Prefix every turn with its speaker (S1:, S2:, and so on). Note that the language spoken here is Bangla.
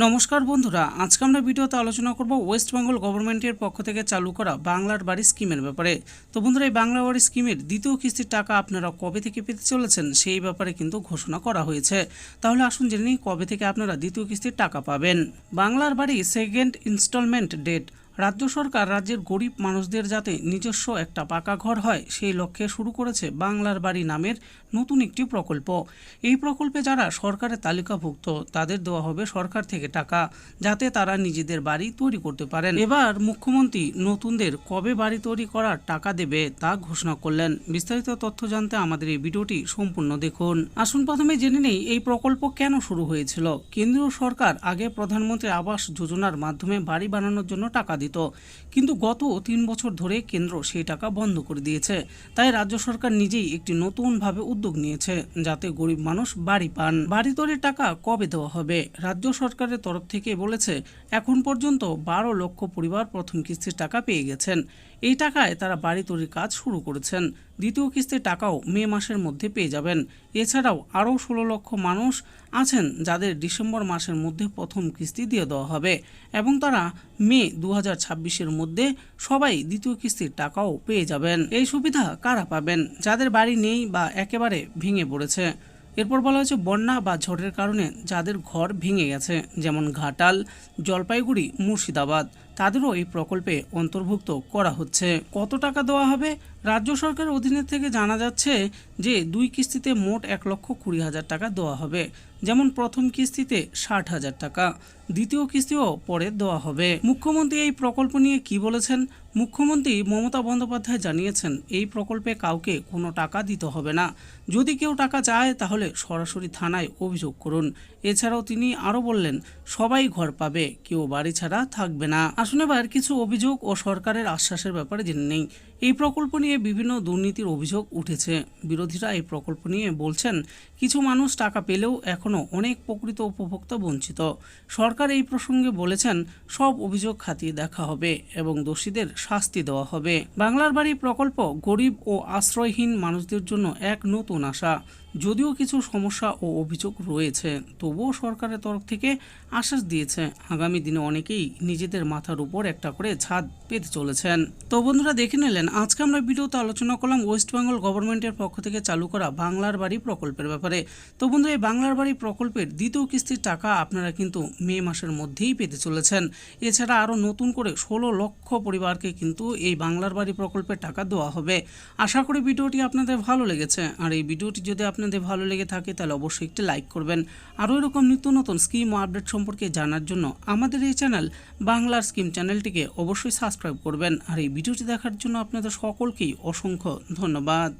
S1: নমস্কার বন্ধুরা, আজকে আমরা ভিডিওতে আলোচনা করব ওয়েস্ট বেঙ্গল গভর্নমেন্টের পক্ষ থেকে চালু করা বাংলার বাড়ি স্কিমের ব্যাপারে। তো বন্ধুরা, এই বাংলা বাড়ি স্কিমের দ্বিতীয় কিস্তির টাকা আপনারা কবে থেকে পেতে চলেছেন সেই ব্যাপারে কিন্তু ঘোষণা করা হয়েছে। তাহলে আসুন জেনে নিই কবে থেকে আপনারা দ্বিতীয় কিস্তির টাকা পাবেন। বাংলার বাড়ি সেকেন্ড ইনস্টলমেন্ট ডেট। রাজ্য সরকার রাজ্যের গরিব মানুষদের যাতে নিজস্ব একটা পাকা ঘর হয় সেই লক্ষ্যে শুরু করেছে বাংলার বাড়ি নামের নতুন একটি প্রকল্প। এই প্রকল্পে যারা সরকারের তালিকাভুক্ত তাদের দেওয়া হবে সরকার থেকে টাকা, যাতে তারা নিজেদের বাড়ি তৈরি করতে পারেন। এবার মুখ্যমন্ত্রী নতুনদের কবে বাড়ি তৈরি করার টাকা দেবে তা ঘোষণা করলেন। বিস্তারিত তথ্য জানতে আমাদের এই ভিডিওটি সম্পূর্ণ দেখুন। আসুন প্রথমে জেনে নেই এই প্রকল্প কেন শুরু হয়েছিল। কেন্দ্রীয় সরকার আগে প্রধানমন্ত্রী আবাস যোজনার মাধ্যমে বাড়ি বানানোর জন্য টাকা দিত, কিন্তু গত 3 বছর ধরে কেন্দ্র সেই টাকা বন্ধ করে দিয়েছে। তাই রাজ্য সরকার নিজেই একটি নতুনভাবে উদ্যোগ নিয়েছে যাতে গরিব মানুষ বাড়ি পান। বাড়ি তৈরির টাকা কবে দেওয়া হবে? রাজ্য সরকারের তরফ থেকে বলেছে এখন পর্যন্ত 12 লক্ষ পরিবার প্রথম কিস্তির টাকা পেয়ে গেছেন। এই টাকায় তারা বাড়ি তৈরির কাজ শুরু করেছেন। দ্বিতীয় কিস্তির টাকাও মে মাসের মধ্যে পেয়ে যাবেন। এছাড়াও আরও 16 লক্ষ মানুষ আছেন যাদের ডিসেম্বর মাসের মধ্যে প্রথম কিস্তি দিয়ে দেওয়া হবে এবং তারা মে 2026-এর মধ্যে সবাই দ্বিতীয় কিস্তির টাকাও পেয়ে যাবেন। এই সুবিধা কারা পাবেন? যাদের বাড়ি নেই বা একেবারে ভেঙে পড়েছে। এরপর বলা হয়েছে বন্যা বা ঝড়ের কারণে যাদের ঘর ভেঙে গেছে, যেমন ঘাটাল, জলপাইগুড়ি, মুর্শিদাবাদ, তাদেরও এই প্রকল্পে অন্তর্ভুক্ত করা হচ্ছে। কত টাকা দেওয়া হবে? রাজ্য সরকারের অধীনে থেকে জানা যাচ্ছে যে 2 কিস্তিতে মোট 1,20,000 টাকা দেওয়া হবে। যেমন প্রথম কিস্তিতে 60,000 টাকা, দ্বিতীয় কিস্তিও পরে দেওয়া হবে। মুখ্যমন্ত্রী এই প্রকল্প নিয়ে কি বলেছেন? মুখ্যমন্ত্রী মমতা বন্দ্যোপাধ্যায় জানিয়েছেন এই প্রকল্পে কাউকে কোনো টাকা দিতে হবে না। যদি কেউ টাকা চায় তাহলে সরাসরি থানায় অভিযোগ করুন। এছাড়াও তিনি আরও বললেন সবাই ঘর পাবে, কেউ বাড়ি ছাড়া থাকবে না। আসুন এবার কিছু অভিযোগ ও সরকারের আশ্বাসের ব্যাপারে জেনে নেই। এই প্রকল্প নিয়ে বিভিন্ন দুর্নীতির অভিযোগ উঠেছে। বিরোধীরা এই প্রকল্প নিয়ে বলছেন কিছু মানুষ টাকা পেলেও এখনও অনেক প্রকৃত উপভোক্তা বঞ্চিত। সরকার এই প্রসঙ্গে বলেছেন সব অভিযোগ খতিয়ে দেখা হবে এবং দোষীদের শাস্তি দেওয়া হবে। বাংলার বাড়ি প্রকল্প গরিব ও আশ্রয়হীন মানুষদের জন্য এক নতুন আশা। যদিও কিছু সমস্যা ও অভিযোগ রয়েছে, তবুও সরকারের তরফ থেকে আশ্বাস দিয়েছে আগামী দিনে অনেকেই নিজেদের মাথার উপর একটা করে ছাদ পেতে চলেছেন। তো বন্ধুরা, দেখে নিলেন আজকে আমরা ভিডিওতে আলোচনা করলাম ওয়েস্ট বেঙ্গল গভর্নমেন্টের পক্ষ থেকে চালু করা বাংলার বাড়ি প্রকল্পের ব্যাপারে। তো বন্ধুরা, এই বাংলার বাড়ি প্রকল্পের দ্বিতীয় কিস্তির টাকা আপনারা কিন্তু মে মাসের মধ্যেই পেতে চলেছেন। এছাড়া আরও নতুন করে 16 লক্ষ পরিবারকে কিন্তু এই বাংলার বাড়ি প্রকল্পের টাকা দেওয়া হবে। আশা করি ভিডিওটি আপনাদের ভালো লেগেছে। আর এই ভিডিওটি যদি আপনাদের ভালো লেগে থাকে তাহলে অবশ্যই একটি লাইক করবেন। আরও এরকম নিত্য নতুন স্কিম ও আপডেট সম্পর্কে জানার জন্য আমাদের এই চ্যানেল বাংলার স্কিম চ্যানেলটিকে অবশ্যই সাবস্ক্রাইব করবেন। আর এই ভিডিওটি দেখার জন্য আপনাদের সকলকেই অসংখ্য ধন্যবাদ।